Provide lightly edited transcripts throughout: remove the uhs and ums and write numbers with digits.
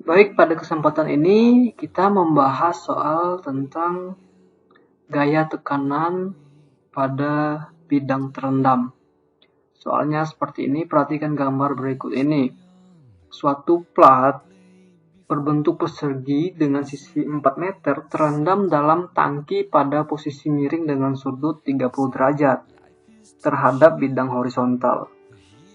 Baik, pada kesempatan ini kita membahas soal tentang gaya tekanan pada bidang terendam. Soalnya seperti ini, perhatikan gambar berikut ini. Suatu plat berbentuk persegi dengan sisi 4 meter terendam dalam tangki pada posisi miring dengan sudut 30 derajat terhadap bidang horizontal.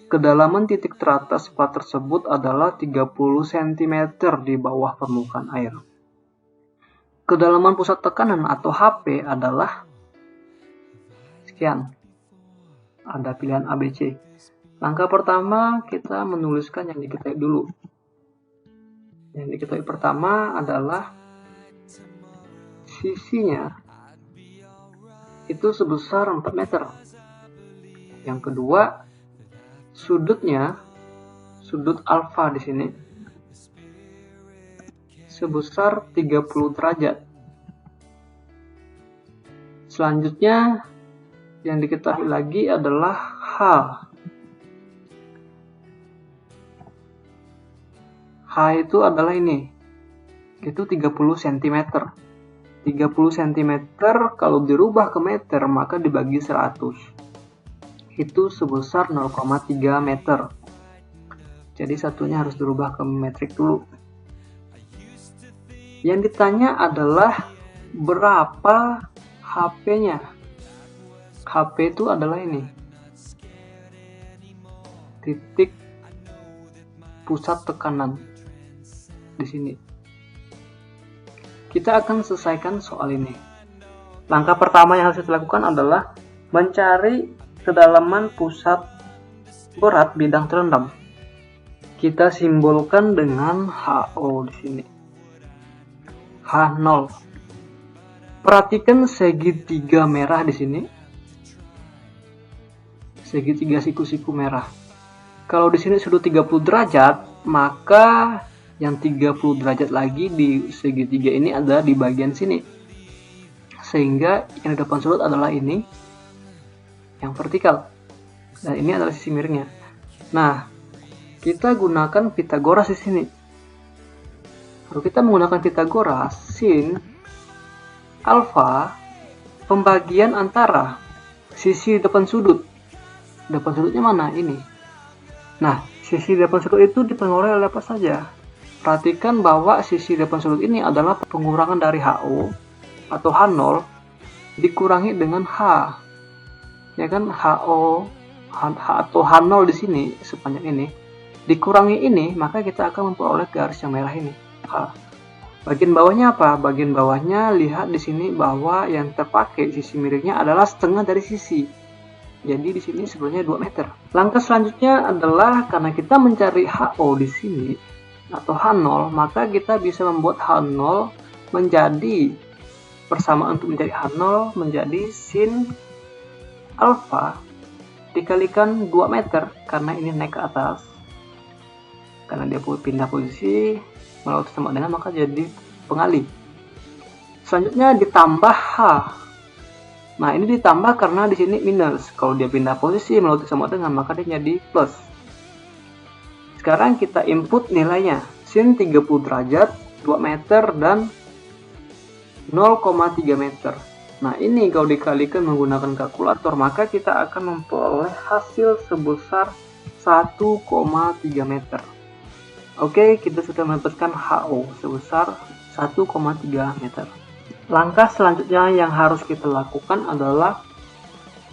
Kedalaman titik teratas plat tersebut adalah 30 cm di bawah permukaan air. Kedalaman pusat tekanan atau HP adalah sekian. Ada pilihan ABC. Langkah pertama, kita menuliskan yang diketahui dulu. Yang diketahui pertama adalah sisinya itu sebesar 4 meter. Yang kedua, sudutnya, sudut alfa di sini sebesar 30 derajat. Selanjutnya yang diketahui lagi adalah H. H itu adalah ini. Itu 30 cm. 30 cm kalau dirubah ke meter maka dibagi 100. Itu sebesar 0,3 meter. Jadi satunya harus dirubah ke metrik dulu. Yang ditanya adalah berapa HP-nya. HP itu adalah ini. Titik pusat tekanan di sini. Kita akan selesaikan soal ini. Langkah pertama yang harus kita lakukan adalah mencari kedalaman pusat berat bidang terendam. Kita simbolkan dengan HO di sini. H0. Perhatikan segitiga merah di sini. Segitiga siku-siku merah. Kalau di sini sudut 30 derajat, maka yang 30 derajat lagi di segitiga ini ada di bagian sini. Sehingga yang di depan sudut adalah ini, yang vertikal. Dan ini adalah sisi miringnya. Nah, kita gunakan Pitagoras di sini. Kalau kita menggunakan Pitagoras, sin alfa pembagian antara sisi depan sudut. Depan sudutnya mana? Ini. Nah, sisi depan sudut itu dipengaruhi oleh apa saja? Perhatikan bahwa sisi depan sudut ini adalah pengurangan dari HO atau H0 dikurangi dengan H. Ya kan, HO atau H0 di sini sepanjang ini dikurangi ini, maka kita akan memperoleh garis yang merah ini, H. Bagian bawahnya apa? Bagian bawahnya lihat di sini bahwa yang terpakai sisi miringnya adalah setengah dari sisi. Jadi di sini sebenarnya 2 meter. Langkah selanjutnya adalah karena kita mencari HO di sini atau H0, maka kita bisa membuat H0 menjadi persamaan untuk mencari H0 menjadi sin alfa dikalikan 2 meter karena ini naik ke atas. Karena dia pindah posisi melaut sama dengan maka jadi pengalih. Selanjutnya ditambah H. Nah, ini ditambah karena di sini minus. Kalau dia pindah posisi melaut sama dengan maka dia jadi plus. Sekarang kita input nilainya. Sin 30 derajat, 2 meter dan 0,3 meter. Nah, ini kalau dikalikan menggunakan kalkulator, maka kita akan memperoleh hasil sebesar 1,3 meter. Oke, kita sudah mendapatkan HO sebesar 1,3 meter. Langkah selanjutnya yang harus kita lakukan adalah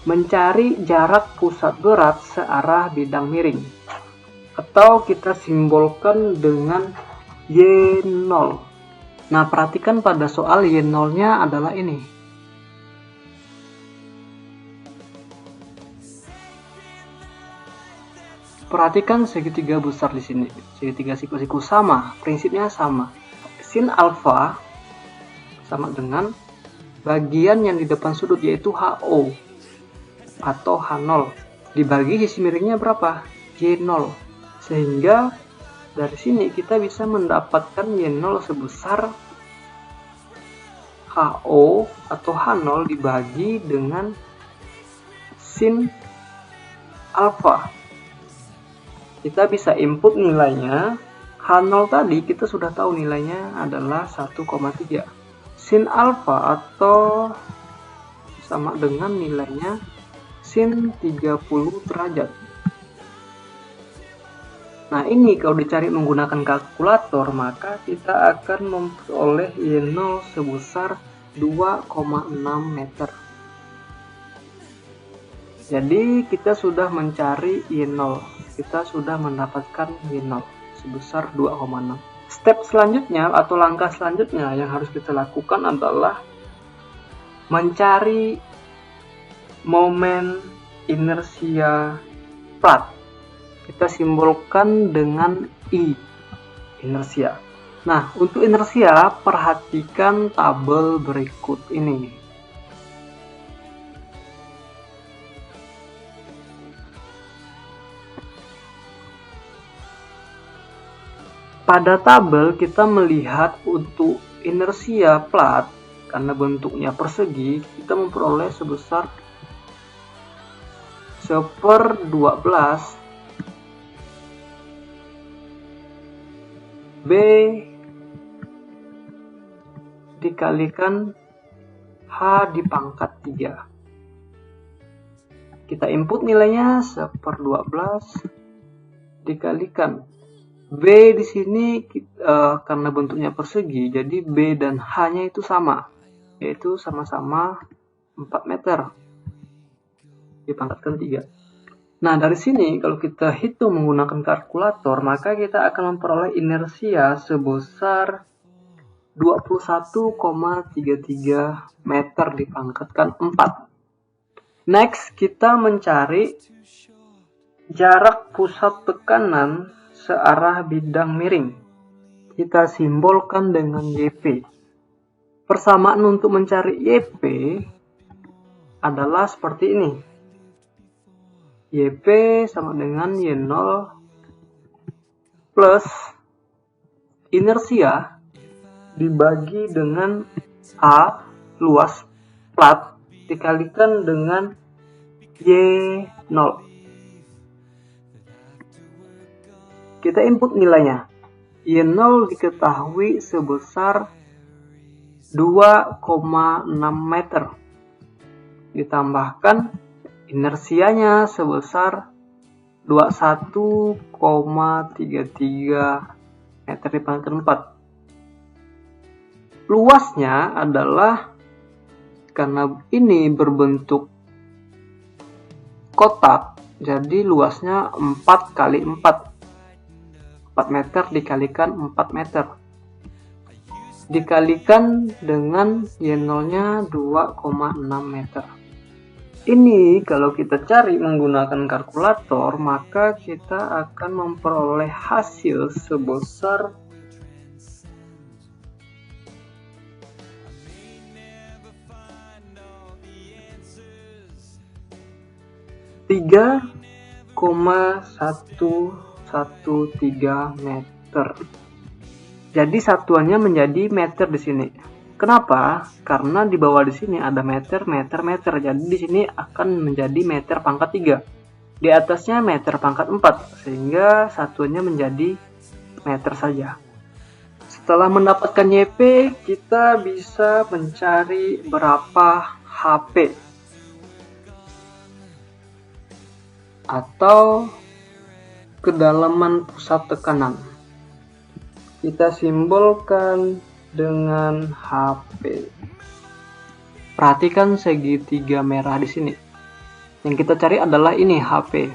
mencari jarak pusat berat searah bidang miring. Atau kita simbolkan dengan Y0. Nah, perhatikan pada soal Y0-nya adalah ini. Perhatikan segitiga besar di sini. Segitiga siku-siku sama, prinsipnya sama. Sin alfa sama dengan bagian yang di depan sudut yaitu HO atau H0 dibagi sisi miringnya berapa? Y0. Sehingga dari sini kita bisa mendapatkan Y0 sebesar HO atau H0 dibagi dengan sin alfa kita bisa input nilainya. H0 tadi kita sudah tahu nilainya adalah 1,3. Sin alfa atau sama dengan nilainya sin 30 derajat. Nah, ini kalau dicari menggunakan kalkulator, maka kita akan memperoleh Y0 sebesar 2,6 meter. Jadi kita sudah mencari Y0, kita sudah mendapatkan Y0 sebesar 2,6. Step selanjutnya atau langkah selanjutnya yang harus kita lakukan adalah mencari momen inersia plat. Kita simbolkan dengan I, inersia. Nah, untuk inersia, perhatikan tabel berikut ini. Pada tabel kita melihat untuk inersia plat, karena bentuknya persegi, kita memperoleh sebesar 1/12 B dikalikan H di pangkat 3. Kita input nilainya 1/12 dikalikan B di sini karena bentuknya persegi, jadi B dan H-nya itu sama, yaitu sama-sama 4 meter dipangkatkan 3. Nah, dari sini kalau kita hitung menggunakan kalkulator, maka kita akan memperoleh inersia sebesar 21,33 meter dipangkatkan 4. Next, kita mencari jarak pusat tekanan searah bidang miring. Kita simbolkan dengan YP. Persamaan untuk mencari YP adalah seperti ini. YP sama dengan Y0 plus inersia dibagi dengan A luas plat dikalikan dengan Y0. Kita input nilainya. Y0 diketahui sebesar 2,6 meter. Ditambahkan inersianya sebesar 21,33 meter dipangkatkan 4. Luasnya adalah, karena ini berbentuk kotak, jadi luasnya 4 kali 4. 4 meter dikalikan 4 meter. Dikalikan dengan Y0-nya 2,6 meter. Ini kalau kita cari menggunakan kalkulator, maka kita akan memperoleh hasil sebesar 3,113 meter. Jadi satuannya menjadi meter di sini. Kenapa? Karena di bawah di sini ada meter, meter, meter. Jadi di sini akan menjadi meter pangkat 3. Di atasnya meter pangkat 4, sehingga satuannya menjadi meter saja. Setelah mendapatkan YP, kita bisa mencari berapa HP atau kedalaman pusat tekanan. Kita simbolkan dengan HP. Perhatikan segitiga merah di sini. Yang kita cari adalah ini HP.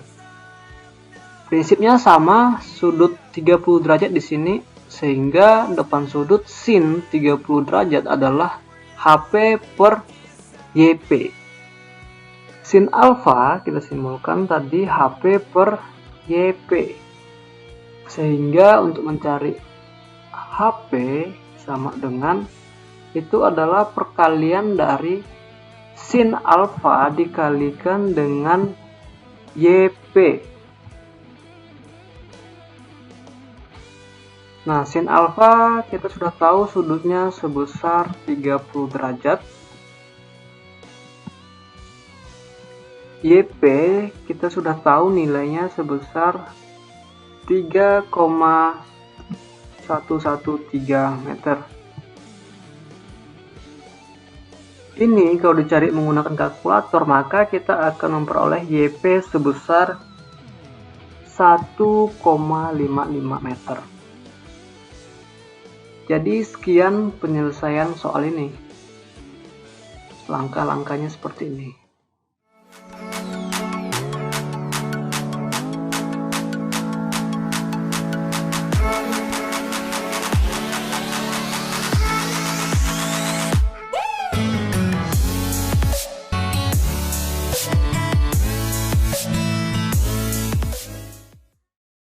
Prinsipnya sama, sudut 30 derajat di sini, sehingga depan sudut sin 30 derajat adalah HP per YP. Sin alfa kita simbolkan tadi HP per YP. Sehingga untuk mencari HP sama dengan itu adalah perkalian dari sin alfa dikalikan dengan YP. Nah, sin alfa kita sudah tahu sudutnya sebesar 30 derajat. YP kita sudah tahu nilainya sebesar 3,113 meter. Ini kalau dicari menggunakan kalkulator, maka kita akan memperoleh YP sebesar 1,55 meter. Jadi sekian penyelesaian soal ini. Langkah-langkahnya seperti ini.